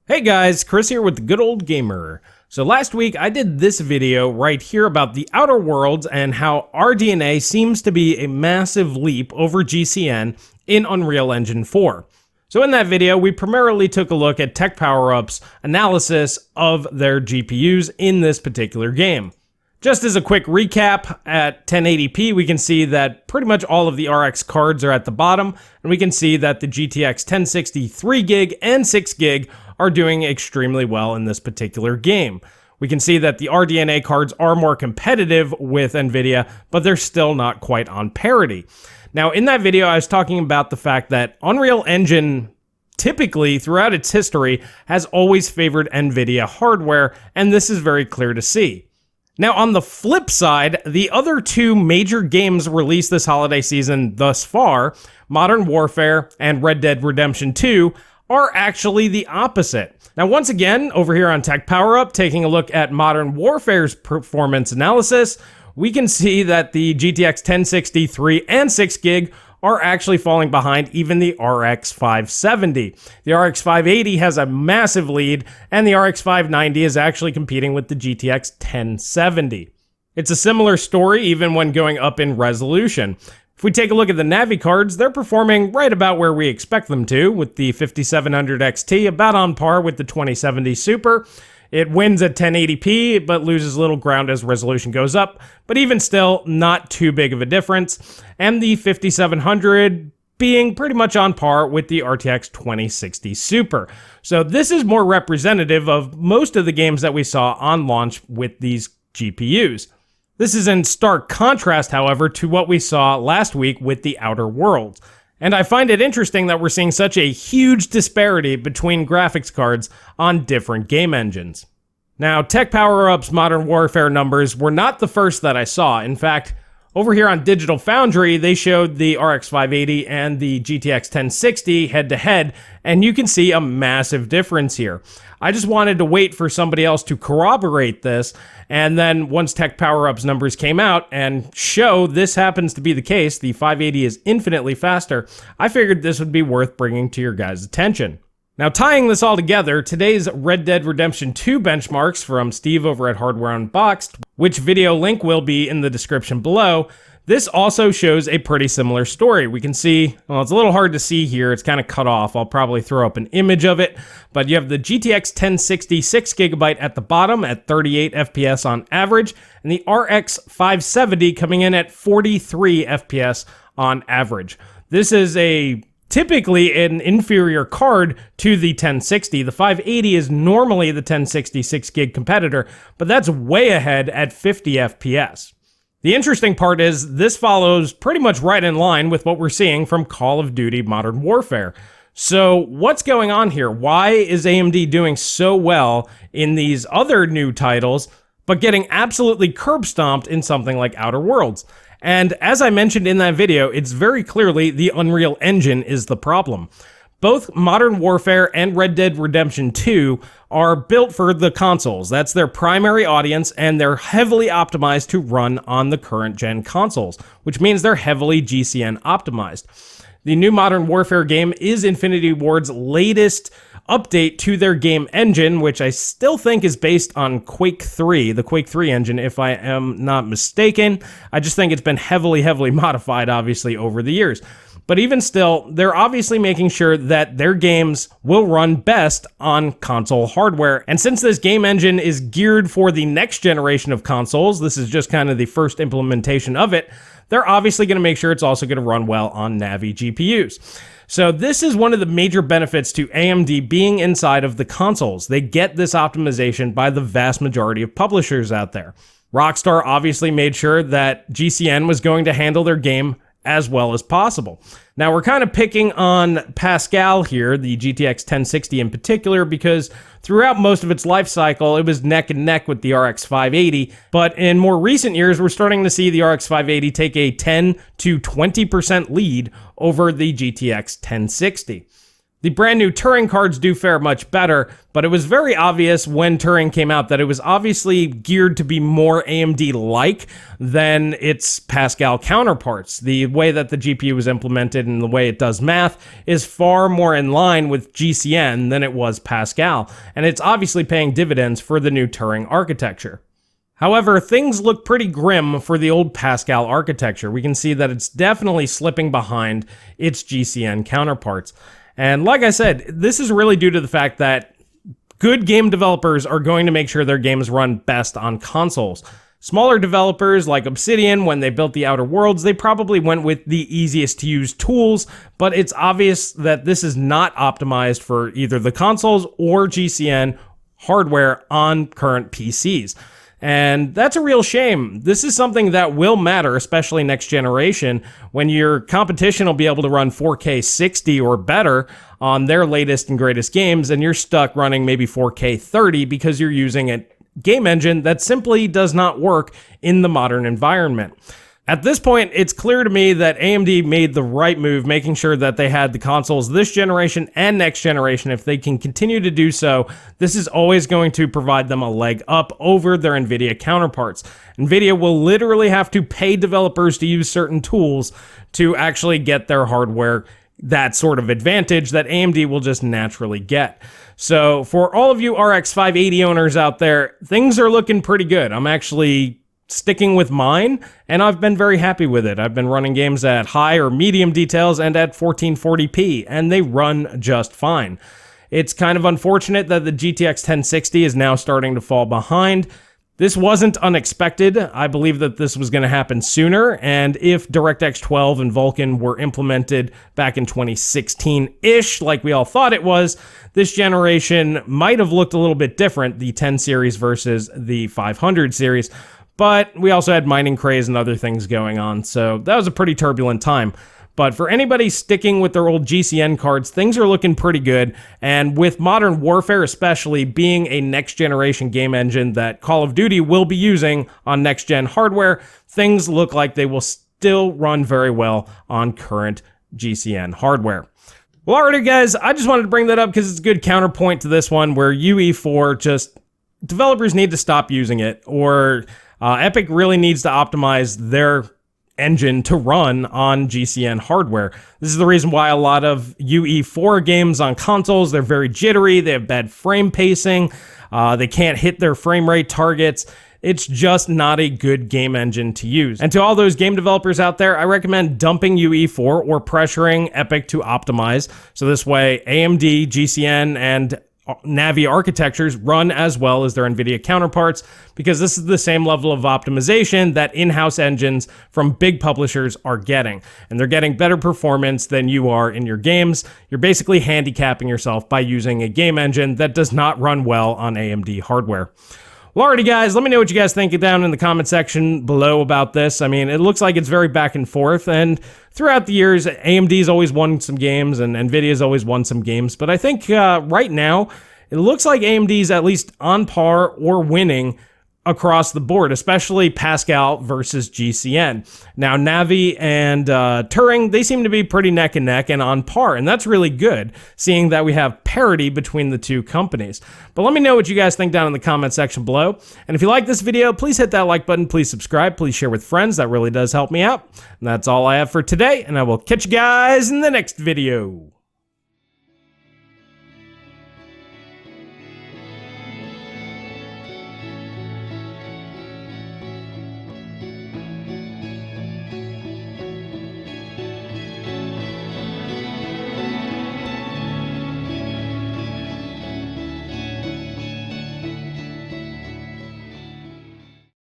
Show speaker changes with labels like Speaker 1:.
Speaker 1: Hey guys, Chris here with the Good Old Gamer. So last week I did this video right here about the Outer Worlds and how RDNA seems to be a massive leap over GCN in Unreal Engine 4. So in that video, we primarily took a look at Tech Power-Up's analysis of their GPUs in this particular game. Just as a quick recap, at 1080p we can see that pretty much all of the RX cards are at the bottom, and we can see that the GTX 1060 3GB and 6GB are doing extremely well in this particular game. We can see that the RDNA cards are more competitive with NVIDIA, but they're still not quite on parity. Now, in that video, I was talking about the fact that Unreal Engine typically, throughout its history, has always favored NVIDIA hardware, and this is very clear to see. Now, on the flip side, the other two major games released this holiday season thus far, Modern Warfare and Red Dead Redemption 2, are actually the opposite. Now, once again, over here on Tech Power Up, taking a look at Modern Warfare's performance analysis, we can see that the GTX 1060 3 and 6GB are actually falling behind even the RX 570. The RX 580 has a massive lead, and the RX 590 is actually competing with the GTX 1070. It's a similar story even when going up in resolution. If we take a look at the Navi cards, they're performing right about where we expect them to, with the 5700 XT about on par with the 2070 Super. It wins at 1080p, but loses little ground as resolution goes up, but even still, not too big of a difference. And the 5700 being pretty much on par with the RTX 2060 Super. So this is more representative of most of the games that we saw on launch with these GPUs. This is in stark contrast, however, to what we saw last week with the Outer Worlds. And I find it interesting that we're seeing such a huge disparity between graphics cards on different game engines. Now, Tech Power-Up's Modern Warfare numbers were not the first that I saw. In fact, over here on Digital Foundry, they showed the RX 580 and the GTX 1060 head-to-head, and you can see a massive difference here. I just wanted to wait for somebody else to corroborate this, and then once Tech Power-Up's numbers came out and show this happens to be the case, the 580 is infinitely faster, I figured this would be worth bringing to your guys' attention. Now, tying this all together, today's Red Dead Redemption 2 benchmarks from Steve over at Hardware Unboxed, which video link will be in the description below, this also shows a pretty similar story. We can see, well, it's a little hard to see here, it's kind of cut off, I'll probably throw up an image of it, but you have the GTX 1060 6GB at the bottom at 38 FPS on average, and the RX 570 coming in at 43 FPS on average. This is typically an inferior card to the 1060. The 580 is normally the 1060 6GB competitor, but that's way ahead at 50 FPS. The interesting part is this follows pretty much right in line with what we're seeing from Call of Duty Modern Warfare. So what's going on here? Why is AMD doing so well in these other new titles, but getting absolutely curb stomped in something like Outer Worlds? And as I mentioned in that video, it's very clearly the Unreal Engine is the problem. Both Modern Warfare and Red Dead Redemption 2 are built for the consoles. That's their primary audience, and they're heavily optimized to run on the current gen consoles, which means they're heavily GCN optimized. The new Modern Warfare game is Infinity Ward's latest update to their game engine, which I still think is based on Quake 3, the Quake 3 engine, if I am not mistaken. I just think it's been heavily modified, obviously, over the years. But even still, they're obviously making sure that their games will run best on console hardware. And since this game engine is geared for the next generation of consoles, this is just kind of the first implementation of it, they're obviously going to make sure it's also going to run well on Navi GPUs. So this is one of the major benefits to AMD being inside of the consoles. They get this optimization by the vast majority of publishers out there. Rockstar obviously made sure that GCN was going to handle their game as well as possible. Now, we're kind of picking on Pascal here, the GTX 1060 in particular, because throughout most of its life cycle, it was neck and neck with the RX 580. But in more recent years, we're starting to see the RX 580 take a 10 to 20% lead over the GTX 1060. The brand new Turing cards do fare much better, but it was very obvious when Turing came out that it was obviously geared to be more AMD-like than its Pascal counterparts. The way that the GPU was implemented and the way it does math is far more in line with GCN than it was Pascal, and it's obviously paying dividends for the new Turing architecture. However, things look pretty grim for the old Pascal architecture. We can see that it's definitely slipping behind its GCN counterparts. And like I said, this is really due to the fact that good game developers are going to make sure their games run best on consoles. Smaller developers like Obsidian, when they built the Outer Worlds, they probably went with the easiest to use tools, but it's obvious that this is not optimized for either the consoles or GCN hardware on current PCs. And that's a real shame. This is something that will matter, especially next generation, when your competition will be able to run 4K 60 or better on their latest and greatest games, and you're stuck running maybe 4K 30 because you're using a game engine that simply does not work in the modern environment. At this point, it's clear to me that AMD made the right move, making sure that they had the consoles this generation and next generation. If they can continue to do so, this is always going to provide them a leg up over their NVIDIA counterparts. NVIDIA will literally have to pay developers to use certain tools to actually get their hardware that sort of advantage that AMD will just naturally get. So for all of you RX 580 owners out there, things are looking pretty good. I'm actually sticking with mine, and I've been very happy with it. I've been running games at high or medium details and at 1440p, and they run just fine. It's kind of unfortunate that the GTX 1060 is now starting to fall behind. This wasn't unexpected. I believe that this was going to happen sooner, and if DirectX 12 and Vulkan were implemented back in 2016-ish, like we all thought it was, this generation might have looked a little bit different, the 10 series versus the 500 series. But we also had mining craze and other things going on, so that was a pretty turbulent time. But for anybody sticking with their old GCN cards, things are looking pretty good, and with Modern Warfare especially being a next-generation game engine that Call of Duty will be using on next-gen hardware, things look like they will still run very well on current GCN hardware. Well, alrighty guys, I just wanted to bring that up because it's a good counterpoint to this one where UE4 just, developers need to stop using it, or Epic really needs to optimize their engine to run on GCN hardware. This is the reason why a lot of UE4 games on consoles, they're very jittery, they have bad frame pacing, they can't hit their frame rate targets. It's just not a good game engine to use. And to all those game developers out there, I recommend dumping UE4 or pressuring Epic to optimize. So this way, AMD, GCN, and Navi architectures run as well as their NVIDIA counterparts, because this is the same level of optimization that in-house engines from big publishers are getting. And they're getting better performance than you are in your games. You're basically handicapping yourself by using a game engine that does not run well on AMD hardware. Well, alrighty guys, let me know what you guys think down in the comment section below about this. I mean, it looks like it's very back and forth, and throughout the years, AMD's always won some games, and NVIDIA's always won some games, but I think right now, it looks like AMD's at least on par or winning across the board, especially Pascal versus GCN. Now, Navi and Turing, they seem to be pretty neck and neck and on par, and that's really good, seeing that we have parity between the two companies. But let me know what you guys think down in the comment section below. And if you like this video, please hit that like button, please subscribe, please share with friends. That really does help me out. And that's all I have for today, and I will catch you guys in the next video.